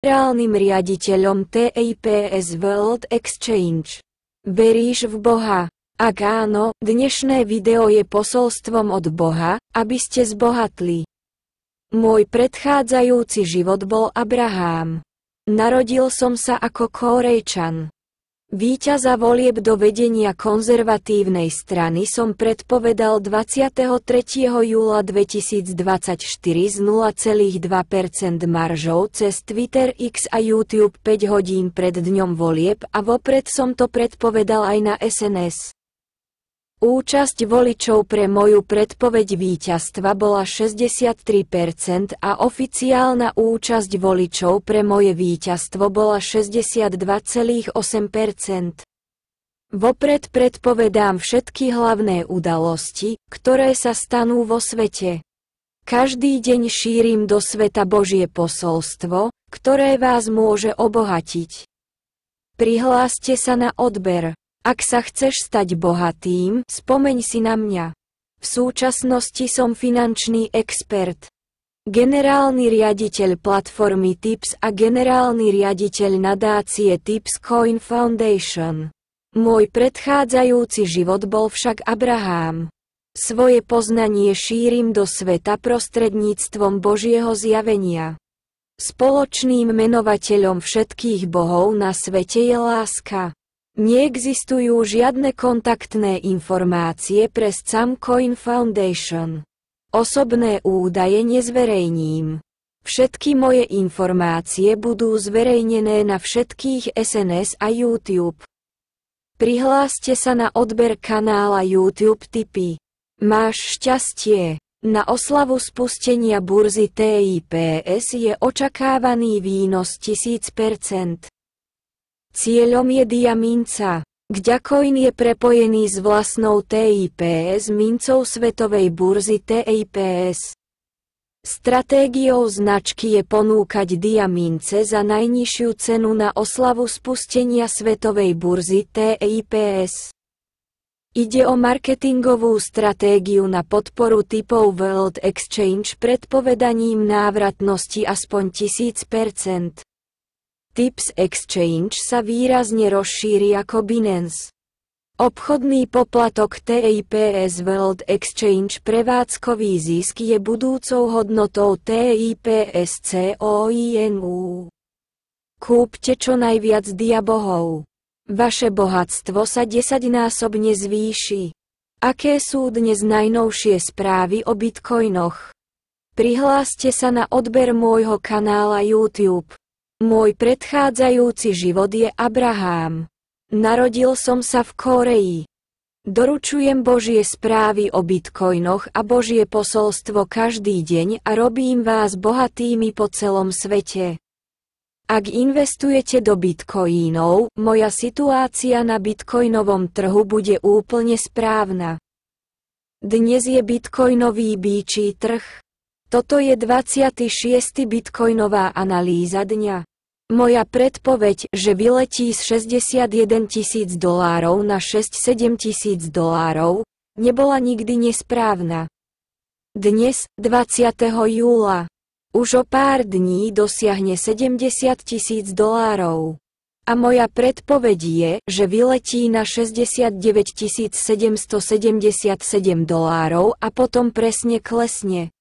generálnym riaditeľom TIPS World Exchange. Veríš v Boha? Ak áno, dnešné video je posolstvom od Boha, aby ste zbohatli. Môj predchádzajúci život bol Abrahám. Narodil som sa ako Kórejčan. Víťaza volieb do vedenia konzervatívnej strany som predpovedal 23. júla 2024 s 0,2% maržou cez Twitter X a YouTube 5 hodín pred dňom volieb a vopred som to predpovedal aj na SNS. Účasť voličov pre moju predpoveď víťazstva bola 63% a oficiálna účasť voličov pre moje víťazstvo bola 62,8%. Vopred predpovedám všetky hlavné udalosti, ktoré sa stanú vo svete. Každý deň šírim do sveta Božie posolstvo, ktoré vás môže obohatiť. Prihláste sa na odber. Ak sa chceš stať bohatým, spomeň si na mňa. V súčasnosti som finančný expert. Generálny riaditeľ platformy Tips a generálny riaditeľ nadácie Tips Coin Foundation. Môj predchádzajúci život bol však Abrahám. Svoje poznanie šírim do sveta prostredníctvom Božieho zjavenia. Spoločným menovateľom všetkých bohov na svete je láska. Neexistujú žiadne kontaktné informácie pre Sam Coin Foundation. Osobné údaje nezverejním. Všetky moje informácie budú zverejnené na všetkých SNS a YouTube. Prihláste sa na odber kanála YouTube Tipy. Máš šťastie. Na oslavu spustenia burzy TIPS je očakávaný výnos 1000%. Cieľom je dia minca. Gďacoin je prepojený s vlastnou TIPS mincou svetovej burzy TIPS. Stratégiou značky je ponúkať dia mince za najnižšiu cenu na oslavu spustenia svetovej burzy TIPS. Ide o marketingovú stratégiu na podporu typov World Exchange predpovedaním návratnosti aspoň 1000%. Tips Exchange sa výrazne rozšíri ako Binance. Obchodný poplatok TIPS World Exchange prevádzkový zisk je budúcou hodnotou TIPS COINU. Kúpte čo najviac dia bohov. Vaše bohatstvo sa 10-násobne zvýši. Aké sú dnes najnovšie správy o bitcoinoch? Prihláste sa na odber môjho kanála YouTube. Môj predchádzajúci život je Abrahám. Narodil som sa v Kóreji. Doručujem Božie správy o bitcoinoch a Božie posolstvo každý deň a robím vás bohatými po celom svete. Ak investujete do bitcoinov, moja situácia na bitcoinovom trhu bude úplne správna. Dnes je bitcoinový býčí trh. Toto je 26. bitcoinová analýza dňa. Moja predpoveď, že vyletí z $61 000 na $67 000, nebola nikdy nesprávna. Dnes, 20. júla, už o pár dní dosiahne $70 000. A moja predpoveď je, že vyletí na $69 777 a potom presne klesne.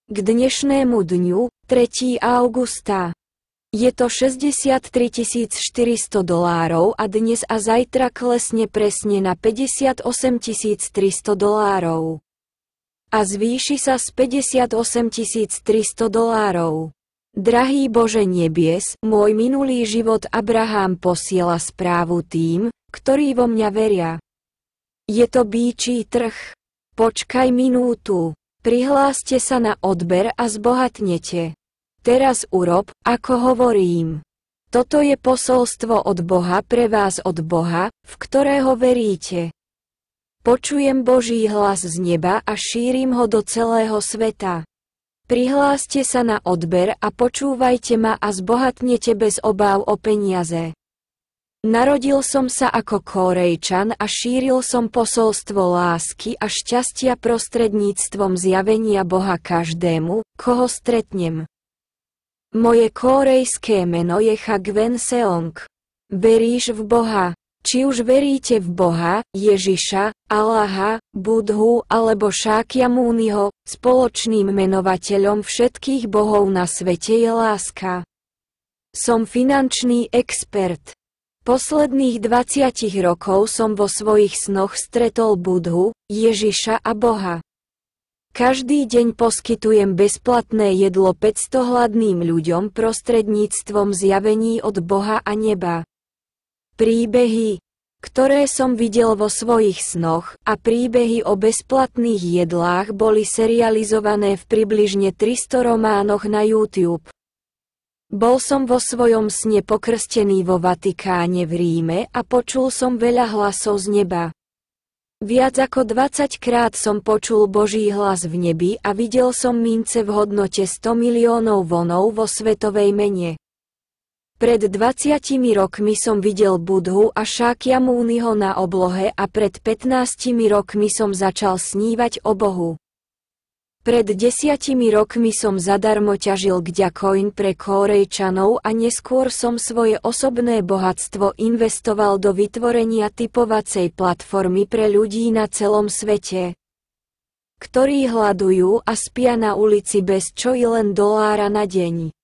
K dnešnému dňu, 3. augusta. Je to $63 400 a dnes a zajtra klesne presne na $58 300. A zvýši sa z $58 300. Drahý Bože nebies, môj minulý život Abrahám posiela správu tým, ktorí vo mňa veria. Je to býčí trh. Počkaj minútu. Prihláste sa na odber a zbohatnete. Teraz urob, ako hovorím. Toto je posolstvo od Boha pre vás od Boha, v ktorého veríte. Počujem Boží hlas z neba a šírim ho do celého sveta. Prihláste sa na odber a počúvajte ma a zbohatnete bez obáv o peniaze. Narodil som sa ako Kórejčan a šíril som posolstvo lásky a šťastia prostredníctvom zjavenia Boha každému, koho stretnem. Moje kórejské meno je Chagwen Seong. Veríš v Boha? Či už veríte v Boha, Ježiša, Allaha, Budhu alebo Šákyamuniho, spoločným menovateľom všetkých bohov na svete je láska. Som finančný expert. Posledných 20 rokov som vo svojich snoch stretol Budhu, Ježiša a Boha. Každý deň poskytujem bezplatné jedlo 500 hladným ľuďom prostredníctvom zjavení od Boha a neba. Príbehy, ktoré som videl vo svojich snoch, a príbehy o bezplatných jedlách boli serializované v približne 300 románoch na YouTube. Bol som vo svojom sne pokrstený vo Vatikáne v Ríme a počul som veľa hlasov z neba. Viac ako 20 krát som počul Boží hlas v nebi a videl som mince v hodnote 100 miliónov vonov vo svetovej mene. Pred 20 rokmi som videl Budhu a Šákyamuniho na oblohe a pred 15 rokmi som začal snívať o Bohu. Pred 10 rokmi som zadarmo ťažil Gďacoin pre Kórejčanov a neskôr som svoje osobné bohatstvo investoval do vytvorenia typovacej platformy pre ľudí na celom svete, ktorí hľadujú a spia na ulici bez čo i len $1 na deň.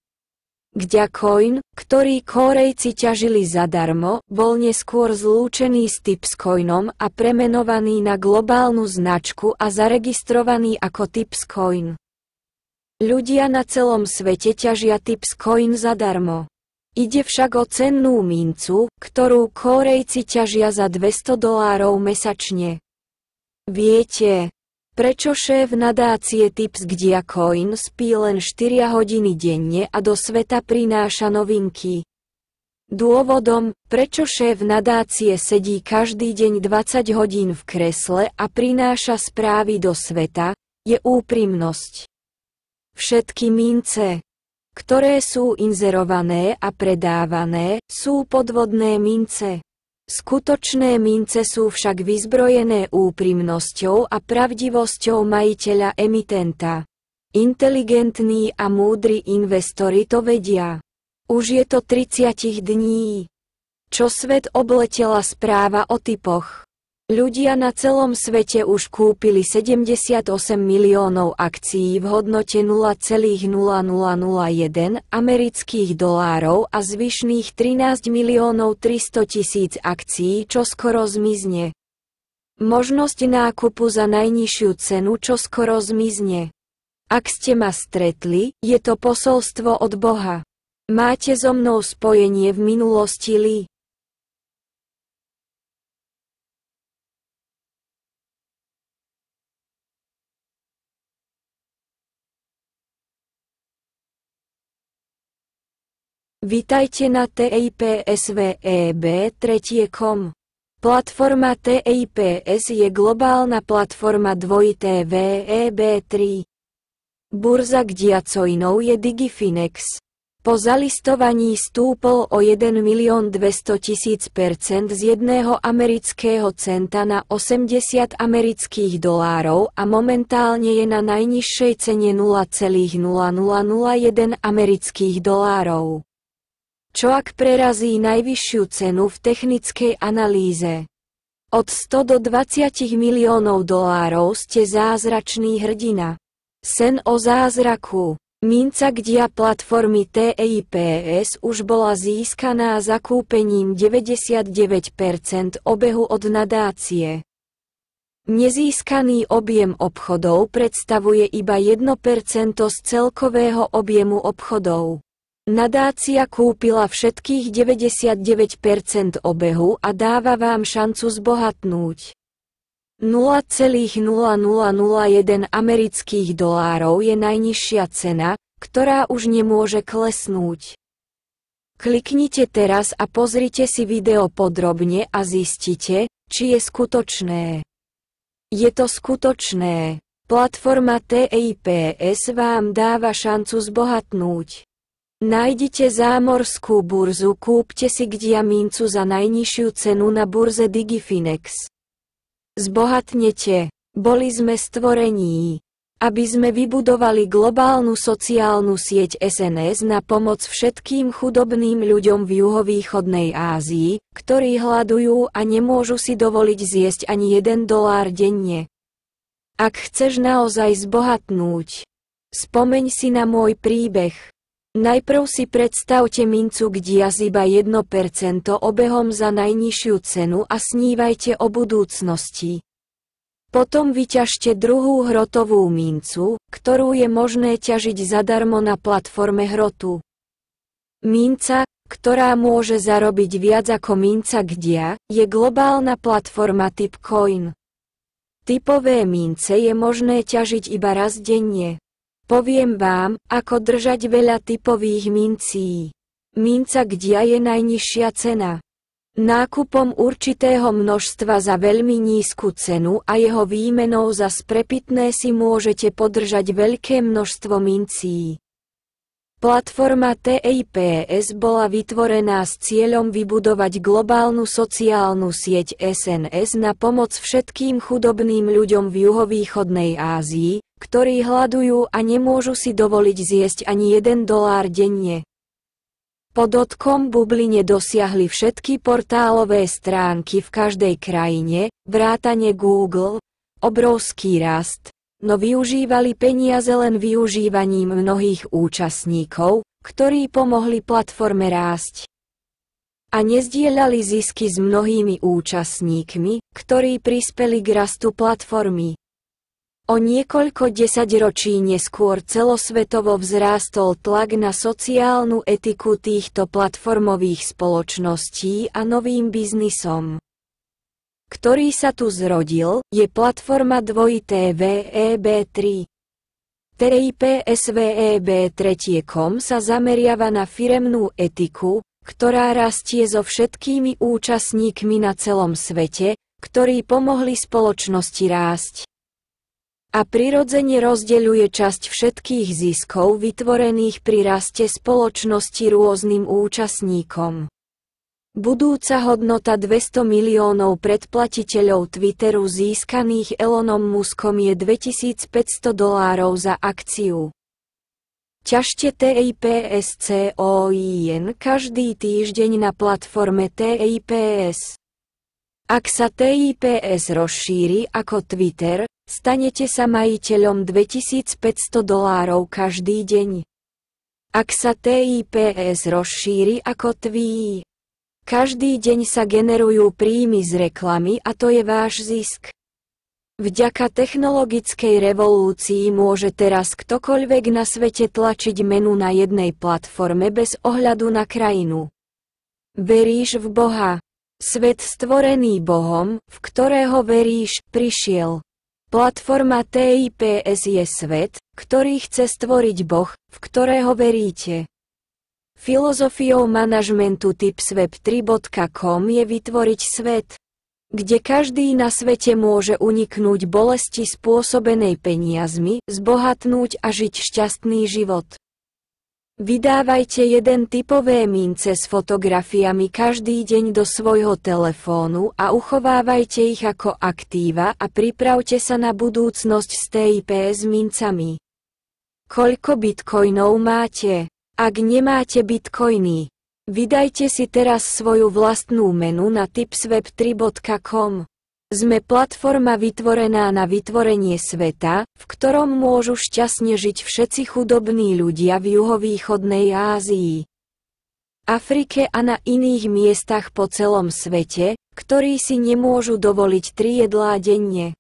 Gďacoin, ktorý Kórejci ťažili zadarmo, bol neskôr zlúčený s Tipscoinom a premenovaný na globálnu značku a zaregistrovaný ako Tipscoin. Ľudia na celom svete ťažia Tipscoin zadarmo. Ide však o cennú mincu, ktorú Kórejci ťažia za $200 mesačne. Viete, prečo šéf nadácie Tips Gďacoin spí len 4 hodiny denne a do sveta prináša novinky? Dôvodom, prečo šéf nadácie sedí každý deň 20 hodín v kresle a prináša správy do sveta, je úprimnosť. Všetky mince, ktoré sú inzerované a predávané, sú podvodné mince. Skutočné mince sú však vyzbrojené úprimnosťou a pravdivosťou majiteľa emitenta. Inteligentní a múdri investori to vedia. Už je to 30 dní, čo svet obletela správa o typoch. Ľudia na celom svete už kúpili 78 miliónov akcií v hodnote $0,0001 amerických dolárov a zvyšných 13 miliónov 300 000 akcií čoskoro zmizne. Možnosť nákupu za najnižšiu cenu čoskoro zmizne. Ak ste ma stretli, je to posolstvo od Boha. Máte so mnou spojenie v minulosti li? Vitajte na TIPSWEB3.com. Platforma TIPS je globálna platforma WEB3. Burza Gďacoinov je Digifinex. Po zalistovaní stúpol o 1 200 000% z 1 amerického centa na 80 amerických dolárov a momentálne je na najnižšej cene $0,0001 amerických dolárov. Čo ak prerazí najvyššiu cenu v technickej analýze? Od 100 do 20 miliónov dolárov ste zázračný hrdina. Sen o zázraku. Minca Gďa platformy TIPS už bola získaná zakúpením 99% obehu od nadácie. Nezískaný objem obchodov predstavuje iba 1% z celkového objemu obchodov. Nadácia kúpila všetkých 99% obehu a dáva vám šancu zbohatnúť. $0,0001 amerických dolárov je najnižšia cena, ktorá už nemôže klesnúť. Kliknite teraz a pozrite si video podrobne a zistite, či je skutočné. Je to skutočné. Platforma TIPS vám dáva šancu zbohatnúť. Nájdite zámorskú burzu, kúpte si Gďa mincu za najnižšiu cenu na burze Digifinex. Zbohatnete, boli sme stvorení. aby sme vybudovali globálnu sociálnu sieť SNS na pomoc všetkým chudobným ľuďom v juhovýchodnej Ázii, ktorí hladujú a nemôžu si dovoliť zjesť ani $1 denne. Ak chceš naozaj zbohatnúť, spomeň si na môj príbeh. Najprv si predstavte mincu, kde iba 1% obehom za najnižšiu cenu a snívajte o budúcnosti. Potom vyťažte druhú hrotovú mincu, ktorú je možné ťažiť zadarmo na platforme hrotu. Minca, ktorá môže zarobiť viac ako minca Gdia, je globálna platforma Tipcoin. Tipové mince je možné ťažiť iba raz denne. Poviem vám, ako držať veľa tipových mincí. Minca Gdia je najnižšia cena. Nákupom určitého množstva za veľmi nízku cenu a jeho výmenou za sprepitné si môžete podržať veľké množstvo mincí. Platforma TIPS bola vytvorená s cieľom vybudovať globálnu sociálnu sieť SNS na pomoc všetkým chudobným ľuďom v juhovýchodnej Ázii, ktorí hladujú a nemôžu si dovoliť zjesť ani $1 denne. Po dotcom bubline dosiahli všetky portálové stránky v každej krajine, vrátane Google, obrovský rast, no využívali peniaze len využívaním mnohých účastníkov, ktorí pomohli platforme rásť. A nezdieľali zisky s mnohými účastníkmi, ktorí prispeli k rastu platformy. O niekoľko desaťročí neskôr celosvetovo vzrástol tlak na sociálnu etiku týchto platformových spoločností a novým biznisom, ktorý sa tu zrodil, je platforma WEB3. TIPSWEB3.com sa zameriava na firemnú etiku, ktorá rastie so všetkými účastníkmi na celom svete, ktorí pomohli spoločnosti rásť. A prirodzene rozdeľuje časť všetkých ziskov vytvorených pri raste spoločnosti rôznym účastníkom. Budúca hodnota 200 miliónov predplatiteľov Twitteru získaných Elonom Muskom je $2500 za akciu. Ťažte TIPSCOIN každý týždeň na platforme TIPS. Ak sa TIPS rozšíri ako Twitter, stanete sa majiteľom $2500 každý deň. Ak sa TIPS rozšíri ako Twi, každý deň sa generujú príjmy z reklamy a to je váš zisk. Vďaka technologickej revolúcii môže teraz ktokoľvek na svete tlačiť menu na jednej platforme bez ohľadu na krajinu. Veríš v Boha? Svet stvorený Bohom, v ktorého veríš, prišiel. Platforma TIPS je svet, ktorý chce stvoriť Boh, v ktorého veríte. Filozofiou manažmentu tipsweb3.com je vytvoriť svet, kde každý na svete môže uniknúť bolesti spôsobenej peniazmi, zbohatnúť a žiť šťastný život. Vydávajte jeden tipové mince s fotografiami každý deň do svojho telefónu a uchovávajte ich ako aktíva a pripravte sa na budúcnosť s TIPS mincami. Koľko bitcoinov máte? Ak nemáte bitcoiny, vydajte si teraz svoju vlastnú menu na tipsweb3.com. Sme platforma vytvorená na vytvorenie sveta, v ktorom môžu šťastne žiť všetci chudobní ľudia v juhovýchodnej Ázii, Afrike a na iných miestach po celom svete, ktorí si nemôžu dovoliť 3 jedlá denne.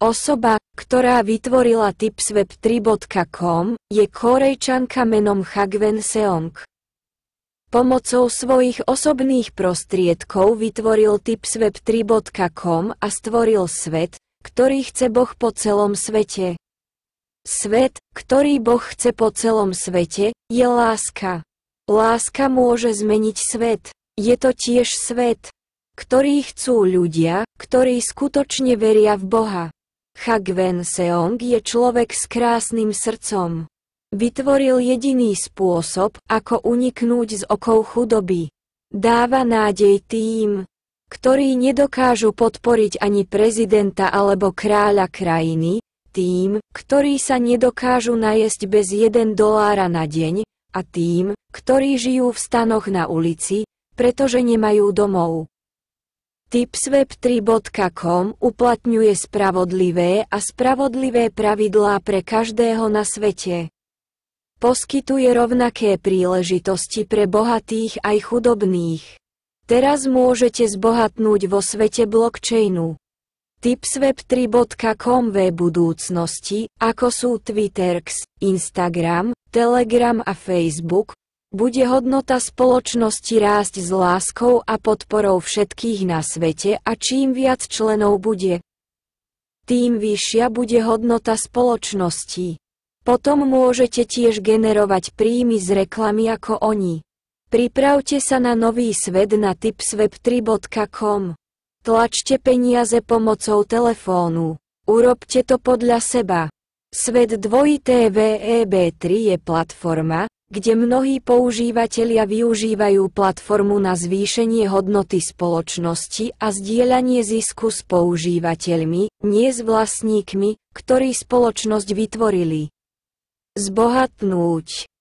Osoba, ktorá vytvorila tipsweb3.com, je Kórejčanka menom Hagwen Seong. Pomocou svojich osobných prostriedkov vytvoril tipsweb3.com a stvoril svet, ktorý chce Boh po celom svete. Svet, ktorý Boh chce po celom svete, je láska. Láska môže zmeniť svet. Je to tiež svet, ktorý chcú ľudia, ktorí skutočne veria v Boha. Hagwen Seong je človek s krásnym srdcom. Vytvoril jediný spôsob, ako uniknúť z okov chudoby. Dáva nádej tým, ktorí nedokážu podporiť ani prezidenta alebo kráľa krajiny, tým, ktorí sa nedokážu najesť bez $1 na deň, a tým, ktorí žijú v stanoch na ulici, pretože nemajú domov. Tipsweb3.com uplatňuje spravodlivé a spravodlivé pravidlá pre každého na svete. Poskytuje rovnaké príležitosti pre bohatých aj chudobných. Teraz môžete zbohatnúť vo svete blockchainu. Tipsweb3.com budúcnosti, ako sú Twitterx, Instagram, Telegram a Facebook, bude hodnota spoločnosti rásť s láskou a podporou všetkých na svete a čím viac členov bude, tým vyššia bude hodnota spoločnosti. Potom môžete tiež generovať príjmy z reklamy ako oni. Pripravte sa na nový svet na tipsweb3.com. Tlačte peniaze pomocou telefónu. Urobte to podľa seba. Svet 2TV-EB3 je platforma, kde mnohí používatelia využívajú platformu na zvýšenie hodnoty spoločnosti a zdieľanie zisku s používateľmi, nie s vlastníkmi, ktorí spoločnosť vytvorili. Zbohatnúť.